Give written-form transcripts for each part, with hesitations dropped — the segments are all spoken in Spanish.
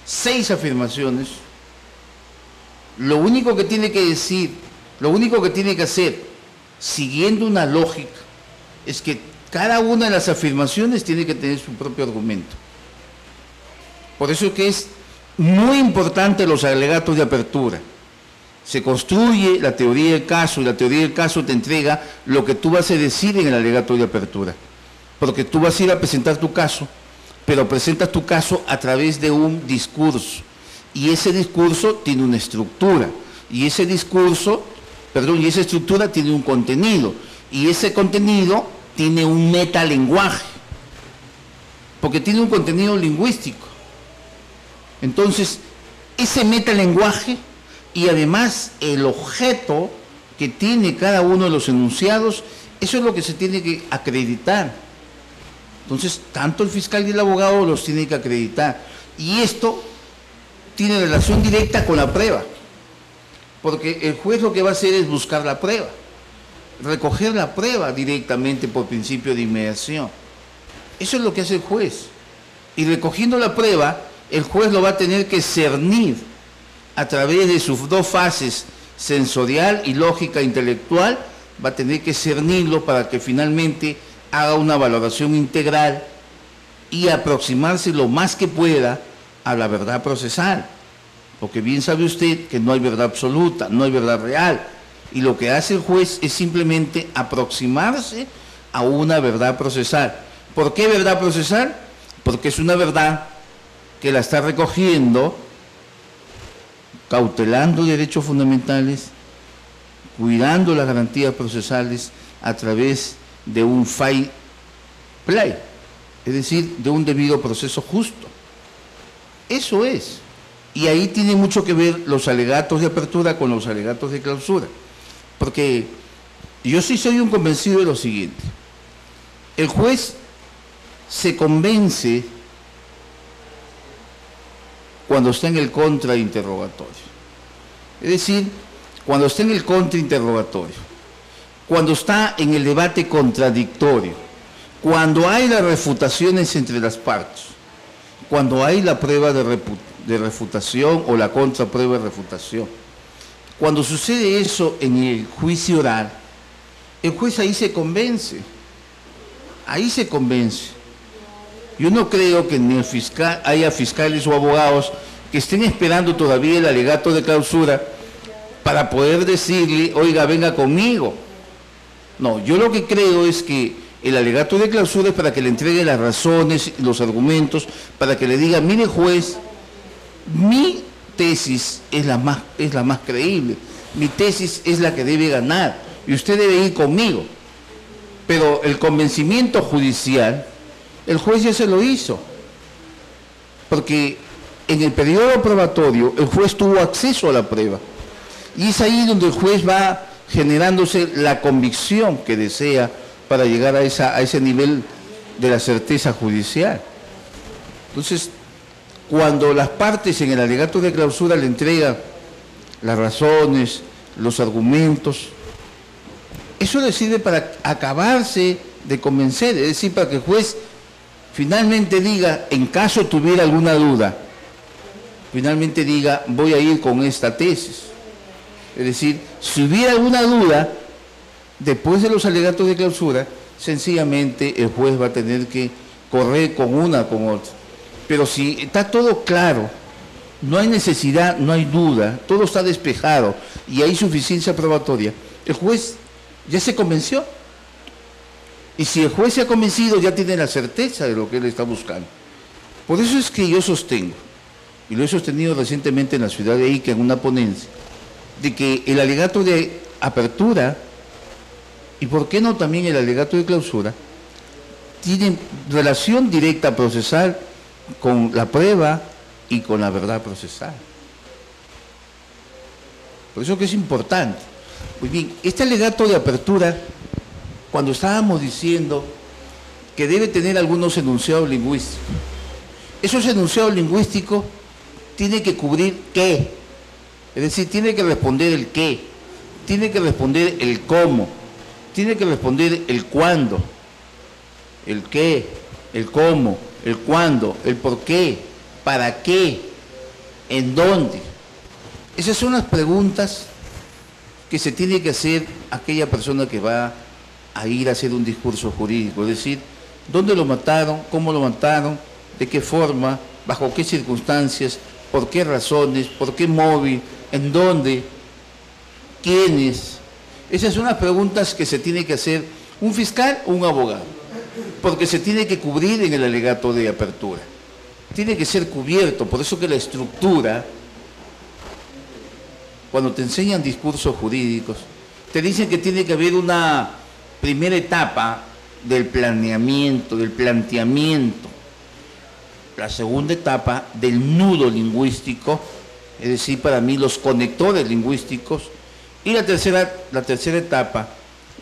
6 afirmaciones, lo único que tiene que decir, lo único que tiene que hacer, siguiendo una lógica, es que cada una de las afirmaciones tiene que tener su propio argumento. Por eso es que es muy importante los alegatos de apertura. Se construye la teoría del caso y la teoría del caso te entrega lo que tú vas a decir en el alegato de apertura. Porque tú vas a ir a presentar tu caso, pero presentas tu caso a través de un discurso. Y ese discurso tiene una estructura. Y ese discurso, perdón, y esa estructura tiene un contenido. Y ese contenido tiene un metalenguaje. Porque tiene un contenido lingüístico. Entonces, ese metalenguaje y además el objeto que tiene cada uno de los enunciados, eso es lo que se tiene que acreditar. Entonces, tanto el fiscal y el abogado los tienen que acreditar. Y esto tiene relación directa con la prueba, porque el juez lo que va a hacer es buscar la prueba, recoger la prueba directamente por principio de inmediación. Eso es lo que hace el juez. Y recogiendo la prueba, el juez lo va a tener que cernir a través de sus 2 fases, sensorial y lógica intelectual, va a tener que cernirlo para que finalmente haga una valoración integral y aproximarse lo más que pueda a la verdad procesal. Porque bien sabe usted que no hay verdad absoluta, no hay verdad real. Y lo que hace el juez es simplemente aproximarse a una verdad procesal. ¿Por qué verdad procesal? Porque es una verdad que la está recogiendo, cautelando derechos fundamentales, cuidando las garantías procesales a través de un fair play, es decir, de un debido proceso justo. Eso es. Y ahí tiene mucho que ver los alegatos de apertura con los alegatos de clausura. Porque yo sí soy un convencido de lo siguiente. El juez se convence cuando está en el contrainterrogatorio. Es decir, cuando está en el contrainterrogatorio, cuando está en el debate contradictorio, cuando hay las refutaciones entre las partes, cuando hay la prueba de refutación o la contraprueba de refutación. Cuando sucede eso en el juicio oral, el juez ahí se convence. Ahí se convence. Yo no creo que ni el fiscal, haya fiscales o abogados que estén esperando todavía el alegato de clausura para poder decirle, oiga, venga conmigo. No, yo lo que creo es que el alegato de clausura es para que le entregue las razones, los argumentos, para que le diga, mire juez, mi tesis es la más creíble, mi tesis es la que debe ganar y usted debe ir conmigo. Pero el convencimiento judicial, el juez ya se lo hizo, porque en el periodo probatorio el juez tuvo acceso a la prueba y es ahí donde el juez va generándose la convicción que desea para llegar a ese nivel de la certeza judicial. Entonces, cuando las partes en el alegato de clausura le entregan las razones, los argumentos, eso le sirve para acabarse de convencer, es decir, para que el juez finalmente diga, en caso tuviera alguna duda, finalmente diga, voy a ir con esta tesis. Es decir, si hubiera alguna duda, después de los alegatos de clausura, sencillamente el juez va a tener que correr con una con otra. Pero si está todo claro, no hay necesidad, no hay duda, todo está despejado y hay suficiencia probatoria, el juez ya se convenció. Y si el juez se ha convencido, ya tiene la certeza de lo que él está buscando. Por eso es que yo sostengo, y lo he sostenido recientemente en la ciudad de Ica en una ponencia, de que el alegato de apertura, y por qué no también el alegato de clausura, tienen relación directa procesal con la prueba y con la verdad procesal. Por eso que es importante. Muy bien, este alegato de apertura, cuando estábamos diciendo que debe tener algunos enunciados lingüísticos, esos enunciados lingüísticos tienen que cubrir qué, es decir, tiene que responder el qué, tiene que responder el cómo, tiene que responder el cuándo, el qué, el cómo, el cuándo, el por qué, para qué, ¿En dónde? Esas son las preguntas que se tiene que hacer aquella persona que va a ir a hacer un discurso jurídico, es decir, ¿dónde lo mataron? ¿Cómo lo mataron? ¿De qué forma? ¿Bajo qué circunstancias? ¿Por qué razones? ¿Por qué móvil? ¿En dónde? ¿Quiénes? Esas son las preguntas que se tiene que hacer un fiscal o un abogado, porque se tiene que cubrir en el alegato de apertura. Tiene que ser cubierto, por eso que la estructura, cuando te enseñan discursos jurídicos, te dicen que tiene que haber una primera etapa del planeamiento, del planteamiento, la segunda etapa del nudo lingüístico, es decir, para mí los conectores lingüísticos, y la tercera etapa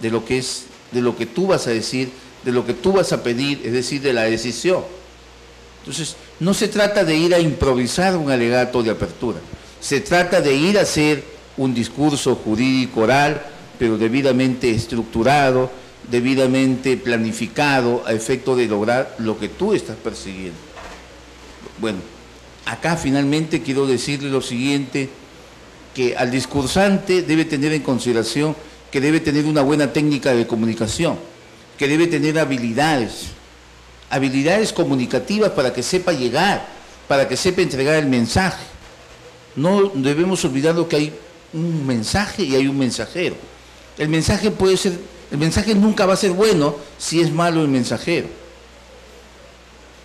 de lo que tú vas a decir, de lo que tú vas a pedir, es decir, de la decisión. Entonces, no se trata de ir a improvisar un alegato de apertura, se trata de ir a hacer un discurso jurídico oral, pero debidamente estructurado, debidamente planificado a efecto de lograr lo que tú estás persiguiendo. Bueno, acá finalmente quiero decirle lo siguiente, que al discursante debe tener en consideración que debe tener una buena técnica de comunicación, que debe tener habilidades comunicativas para que sepa llegar, para que sepa entregar el mensaje. No debemos olvidar que hay un mensaje y hay un mensajero. El mensaje nunca va a ser bueno si es malo el mensajero.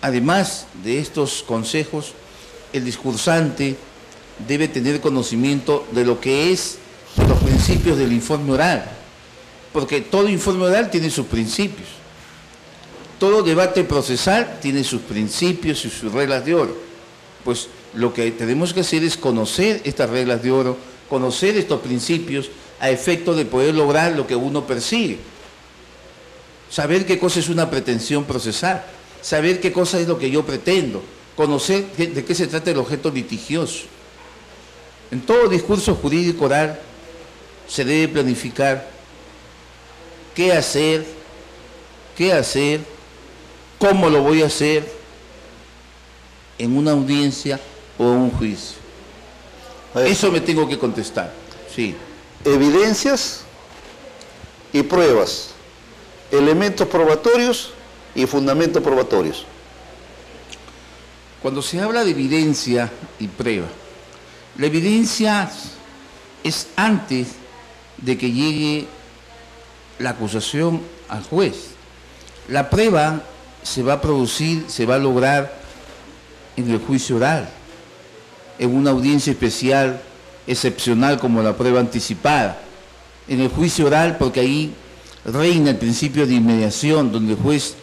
Además de estos consejos, el discursante debe tener conocimiento de lo que es los principios del informe oral, porque todo informe oral tiene sus principios. Todo debate procesal tiene sus principios y sus reglas de oro. Pues lo que tenemos que hacer es conocer estas reglas de oro, conocer estos principios a efecto de poder lograr lo que uno persigue. Saber qué cosa es una pretensión procesal, saber qué cosa es lo que yo pretendo, conocer de qué se trata el objeto litigioso. En todo discurso jurídico oral se debe planificar qué hacer, cómo lo voy a hacer en una audiencia o en un juicio. Eso me tengo que contestar, sí. Evidencias y pruebas, elementos probatorios y fundamentos probatorios. Cuando se habla de evidencia y prueba, la evidencia es antes de que llegue la acusación al juez. La prueba se va a producir, se va a lograr en el juicio oral, en una audiencia especial, excepcional como la prueba anticipada. En el juicio oral, porque ahí reina el principio de inmediación, donde el juez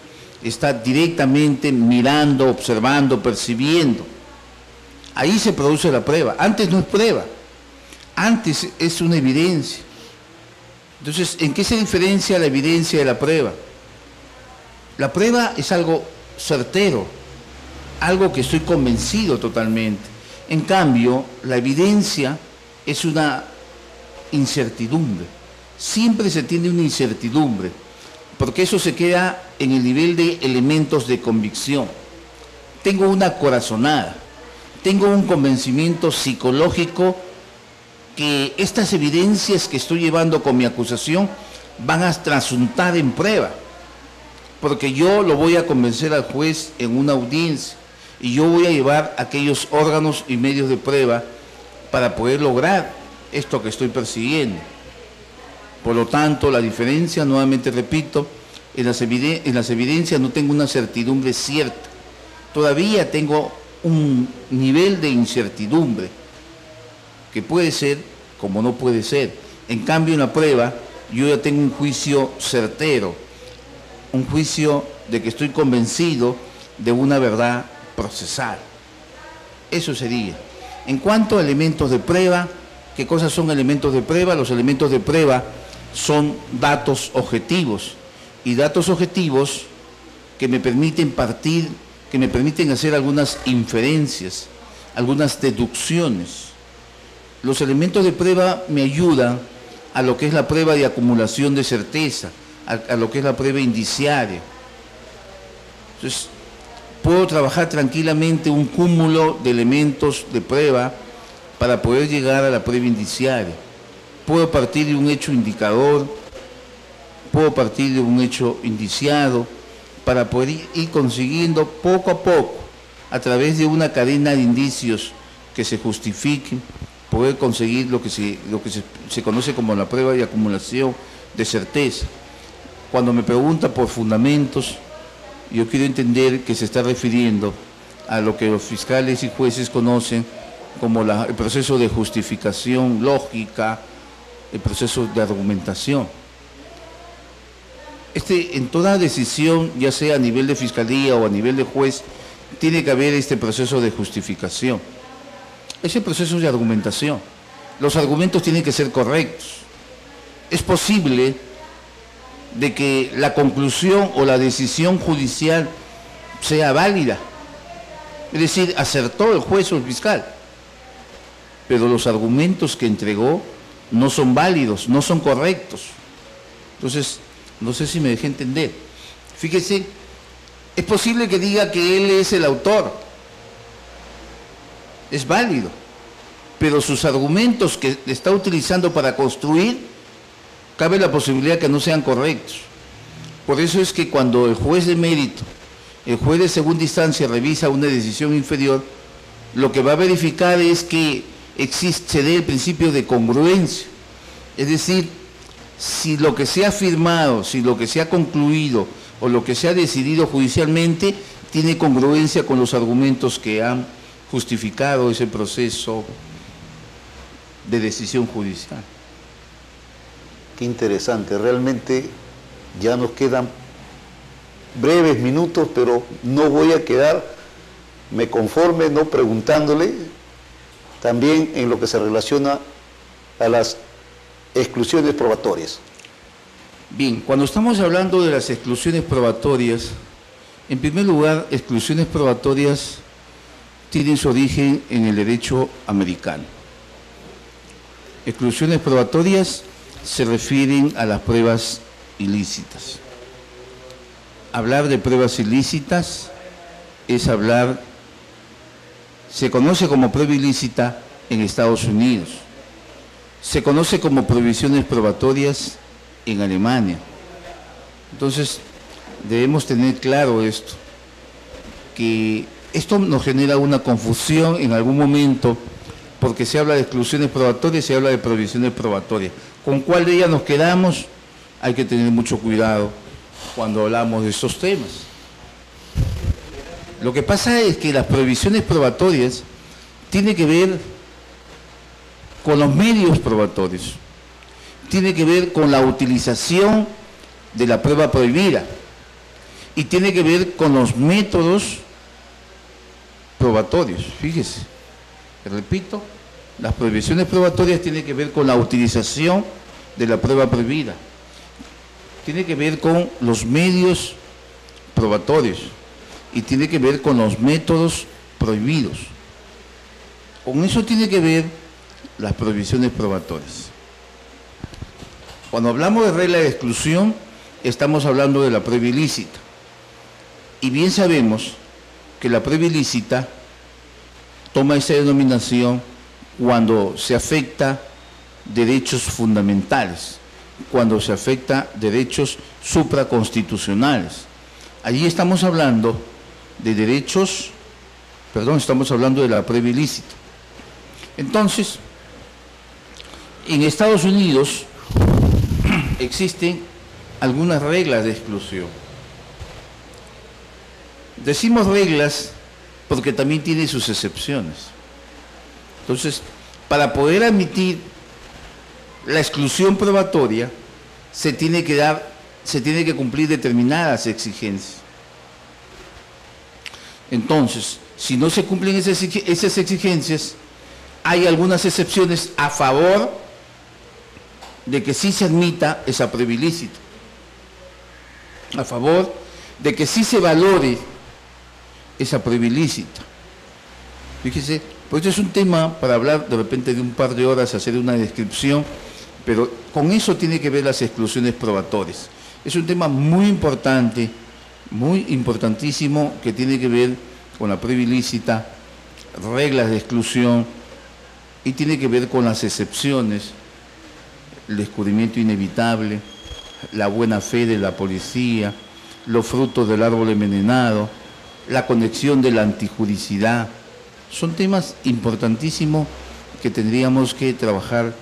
está directamente mirando, observando, percibiendo. Ahí se produce la prueba. Antes no es prueba, antes es una evidencia. Entonces, ¿en qué se diferencia la evidencia de la prueba? La prueba es algo certero, algo que estoy convencido totalmente. En cambio, la evidencia es una incertidumbre. Siempre se tiene una incertidumbre, porque eso se queda en el nivel de elementos de convicción. Tengo una corazonada, tengo un convencimiento psicológico que estas evidencias que estoy llevando con mi acusación van a trasuntar en prueba, porque yo lo voy a convencer al juez en una audiencia y yo voy a llevar aquellos órganos y medios de prueba para poder lograr esto que estoy persiguiendo. Por lo tanto, la diferencia, nuevamente repito, en las evidencias no tengo una certidumbre cierta, todavía tengo un nivel de incertidumbre que puede ser como no puede ser. En cambio, en la prueba yo ya tengo un juicio certero, un juicio de que estoy convencido de una verdad procesal. Eso sería. En cuanto a elementos de prueba, ¿qué cosas son elementos de prueba? Los elementos de prueba son datos objetivos, y datos objetivos que me permiten partir, que me permiten hacer algunas inferencias, algunas deducciones. Los elementos de prueba me ayudan a lo que es la prueba de acumulación de certeza, a lo que es la prueba indiciaria. Entonces, puedo trabajar tranquilamente un cúmulo de elementos de prueba para poder llegar a la prueba indiciaria. Puedo partir de un hecho indicador, puedo partir de un hecho indiciado, para poder ir consiguiendo poco a poco, a través de una cadena de indicios que se justifiquen, poder conseguir lo que se conoce como la prueba de acumulación de certeza. Cuando me pregunta por fundamentos, yo quiero entender que se está refiriendo a lo que los fiscales y jueces conocen como el proceso de justificación lógica, el proceso de argumentación. En toda decisión, ya sea a nivel de fiscalía o a nivel de juez, tiene que haber este proceso de justificación, ese proceso de argumentación. Los argumentos tienen que ser correctos. Es posible de que la conclusión o la decisión judicial sea válida, es decir, acertó el juez o el fiscal, pero los argumentos que entregó no son válidos, no son correctos. Entonces, no sé si me dejé entender. Fíjese, es posible que diga que él es el autor, es válido, pero sus argumentos que está utilizando para construir, cabe la posibilidad que no sean correctos. Por eso es que cuando el juez de mérito, el juez de segunda instancia revisa una decisión inferior, lo que va a verificar es que se dé el principio de congruencia. Es decir, si lo que se ha firmado, si lo que se ha concluido o lo que se ha decidido judicialmente tiene congruencia con los argumentos que han justificado ese proceso de decisión judicial. Qué interesante, realmente ya nos quedan breves minutos, pero no voy a quedarme conforme no preguntándole también en lo que se relaciona a las exclusiones probatorias. Bien, cuando estamos hablando de las exclusiones probatorias, en primer lugar, exclusiones probatorias tienen su origen en el derecho americano. Exclusiones probatorias se refieren a las pruebas ilícitas. Hablar de pruebas ilícitas es hablar, se conoce como prueba ilícita en Estados Unidos, se conoce como prohibiciones probatorias en Alemania. Entonces, debemos tener claro esto, que esto nos genera una confusión en algún momento, porque se habla de exclusiones probatorias y se habla de prohibiciones probatorias. ¿Con cuál de ellas nos quedamos? Hay que tener mucho cuidado cuando hablamos de estos temas. Lo que pasa es que las prohibiciones probatorias tienen que ver con los medios probatorios, tiene que ver con la utilización de la prueba prohibida y tiene que ver con los métodos probatorios. Fíjese, repito, las prohibiciones probatorias tienen que ver con la utilización de la prueba prohibida, tiene que ver con los medios probatorios y tiene que ver con los métodos prohibidos. Con eso tiene que ver las prohibiciones probatorias. Cuando hablamos de regla de exclusión, estamos hablando de la prueba ilícita. Y bien sabemos que la prueba ilícita toma esa denominación cuando se afecta derechos fundamentales, cuando se afecta derechos supraconstitucionales. Allí estamos hablando de derechos, estamos hablando de la prueba ilícita. Entonces, en Estados Unidos existen algunas reglas de exclusión. Decimos reglas porque también tiene sus excepciones. Entonces, para poder admitir la exclusión probatoria, se tiene que cumplir determinadas exigencias. Entonces, si no se cumplen esas exigencias, hay algunas excepciones a favor de que sí se admita esa prueba ilícita, a favor de que sí se valore esa prueba ilícita. Fíjese, pues esto es un tema para hablar de repente de un par de horas, hacer una descripción, pero con eso tiene que ver las exclusiones probatorias. Es un tema muy importante muy importantísimo que tiene que ver con la prueba ilícita, reglas de exclusión y tiene que ver con las excepciones, el descubrimiento inevitable, la buena fe de la policía, los frutos del árbol envenenado, la conexión de la antijuricidad. Son temas importantísimos que tendríamos que trabajar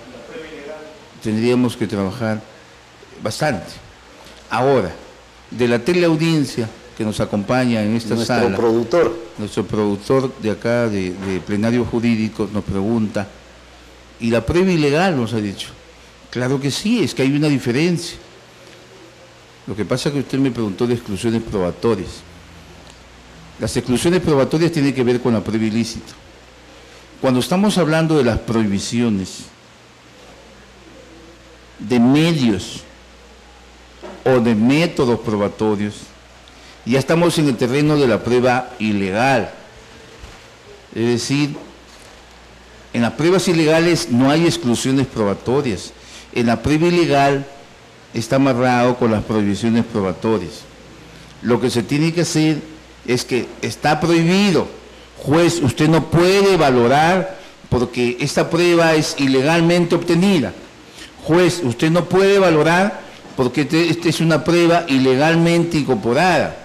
bastante. Ahora, de la teleaudiencia que nos acompaña en esta sala, nuestro productor de acá, de Plenario Jurídico, nos pregunta, ¿y la prueba ilegal nos ha dicho? Claro que sí, es que hay una diferencia. Lo que pasa es que usted me preguntó de exclusiones probatorias. Las exclusiones probatorias tienen que ver con la prueba ilícita. Cuando estamos hablando de las prohibiciones de medios o de métodos probatorios, ya estamos en el terreno de la prueba ilegal. Es decir, en las pruebas ilegales no hay exclusiones probatorias. En la prueba ilegal está amarrado con las prohibiciones probatorias. Lo que se tiene que hacer es que está prohibido. Juez, usted no puede valorar porque esta prueba es ilegalmente obtenida. Juez, usted no puede valorar porque esta es una prueba ilegalmente incorporada.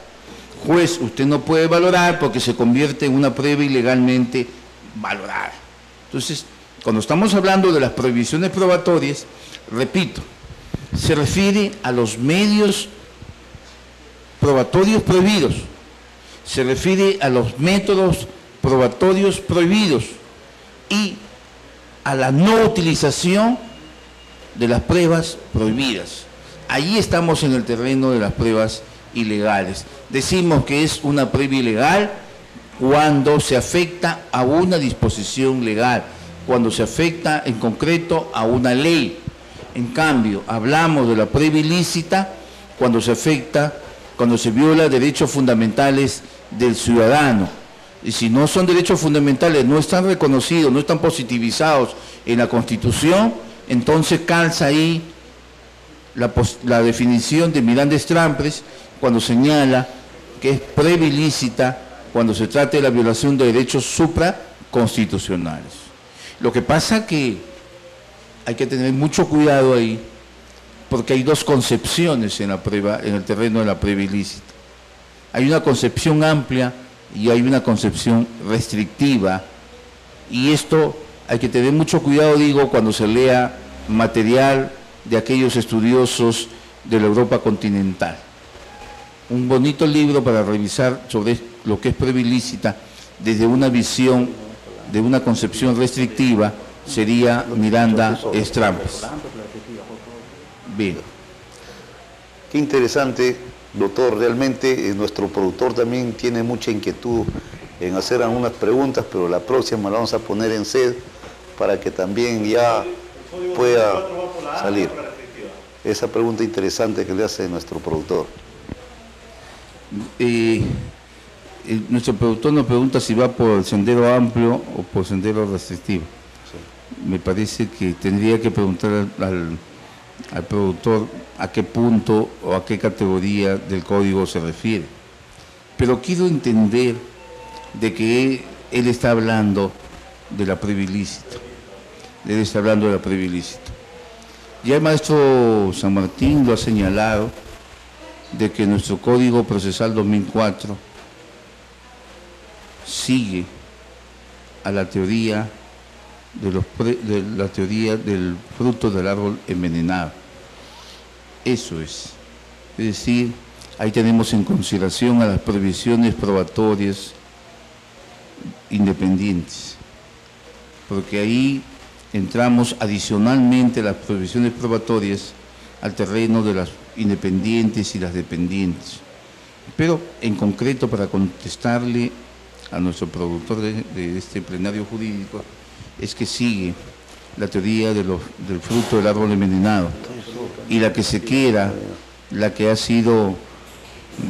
Juez, usted no puede valorar porque se convierte en una prueba ilegalmente valorada. Entonces, cuando estamos hablando de las prohibiciones probatorias, repito, se refiere a los medios probatorios prohibidos, se refiere a los métodos probatorios prohibidos y a la no utilización de las pruebas prohibidas. Allí estamos en el terreno de las pruebas ilegales. Decimos que es una prueba ilegal cuando se afecta a una disposición legal, cuando se afecta en concreto a una ley. En cambio, hablamos de la prueba ilícita cuando se afecta, cuando se viola derechos fundamentales del ciudadano. Y si no son derechos fundamentales, no están reconocidos, no están positivizados en la Constitución, entonces calza ahí la definición de Miranda-Estrampres cuando señala que es prueba ilícita cuando se trata de la violación de derechos supraconstitucionales. Lo que pasa que hay que tener mucho cuidado ahí, porque hay dos concepciones en el terreno de la prueba ilícita. Hay una concepción amplia y hay una concepción restrictiva, y esto hay que tener mucho cuidado, digo, cuando se lea material de aquellos estudiosos de la Europa continental. Un bonito libro para revisar sobre lo que es prueba ilícita desde una visión de una concepción restrictiva sería Miranda-Estrampres. Bien. Qué interesante, doctor. Realmente nuestro productor también tiene mucha inquietud en hacer algunas preguntas, pero la próxima la vamos a poner en sed para que también ya pueda salir. Esa pregunta interesante que le hace nuestro productor. Nuestro productor nos pregunta si va por el sendero amplio o por sendero restrictivo. Sí. Me parece que tendría que preguntar al productor a qué punto o a qué categoría del código se refiere. Pero quiero entender de que él está hablando de la prueba ilícita. Él está hablando de la prueba ilícita. Ya el maestro San Martín lo ha señalado, de que nuestro Código Procesal 2004 sigue a la teoría la teoría del fruto del árbol envenenado. Eso es. Es decir, ahí tenemos en consideración a las prohibiciones probatorias independientes, porque ahí entramos adicionalmente a las prohibiciones probatorias al terreno de las independientes y las dependientes. Pero en concreto, para contestarle a nuestro productor de este plenario jurídico, es que sigue la teoría del fruto del árbol envenenado, y la que se queda, la que ha sido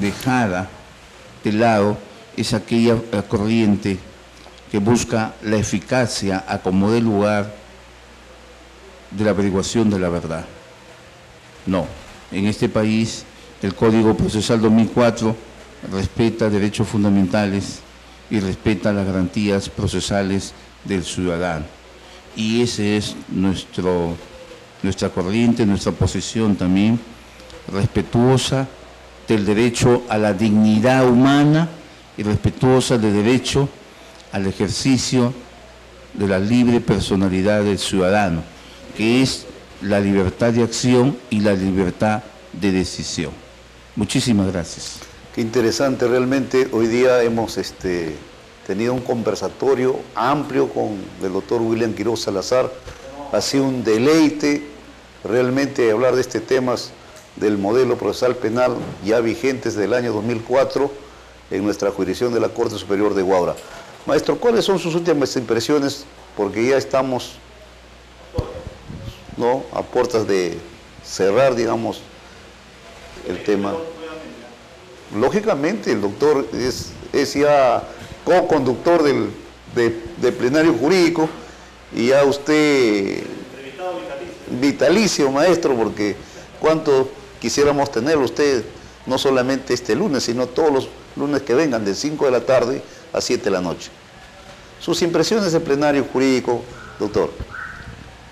dejada de lado, es aquella corriente que busca la eficacia a como dé lugar de la averiguación de la verdad. No, en este país el Código Procesal 2004 respeta derechos fundamentales y respeta las garantías procesales del ciudadano. Y esa es nuestra corriente, nuestra posición también, respetuosa del derecho a la dignidad humana y respetuosa del derecho al ejercicio de la libre personalidad del ciudadano, que es la libertad de acción y la libertad de decisión. Muchísimas gracias. Qué interesante, realmente hoy día hemos tenido un conversatorio amplio con el doctor William Quiroz Salazar. Ha sido un deleite realmente hablar de este tema del modelo procesal penal ya vigentes del año 2004 en nuestra jurisdicción de la Corte Superior de Huaura. Maestro, ¿cuáles son sus últimas impresiones? Porque ya estamos, ¿no?, a puertas de cerrar, digamos, el tema. Lógicamente, el doctor es ya co-conductor de plenario jurídico y ya usted vitalicio, maestro, porque cuánto quisiéramos tenerlo usted, no solamente este lunes, sino todos los lunes que vengan, de 5 de la tarde a 7 de la noche. Sus impresiones de plenario jurídico, doctor.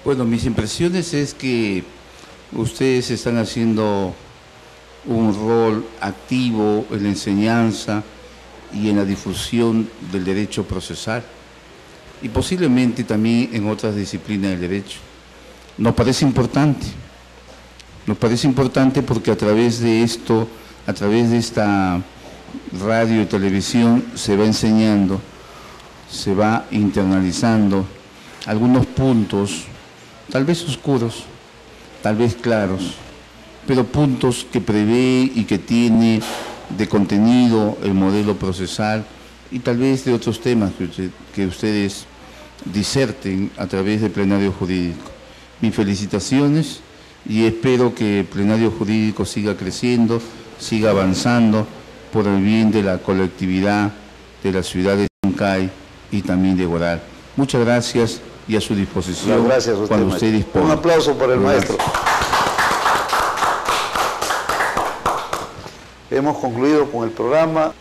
Bueno, mis impresiones es que ustedes están haciendo un rol activo en la enseñanza y en la difusión del derecho procesal y posiblemente también en otras disciplinas del derecho. Nos parece importante porque a través de esto, a través de esta radio y televisión se va enseñando, se va internalizando algunos puntos, tal vez oscuros, tal vez claros, pero puntos que prevé y que tiene de contenido el modelo procesal y tal vez de otros temas que ustedes diserten a través del plenario jurídico. Mis felicitaciones y espero que el plenario jurídico siga creciendo, siga avanzando por el bien de la colectividad de la ciudad de Chancay y también de Huaral. Muchas gracias y a su disposición. Gracias a usted, cuando usted disponga. Un aplauso para el maestro. Hemos concluido con el programa.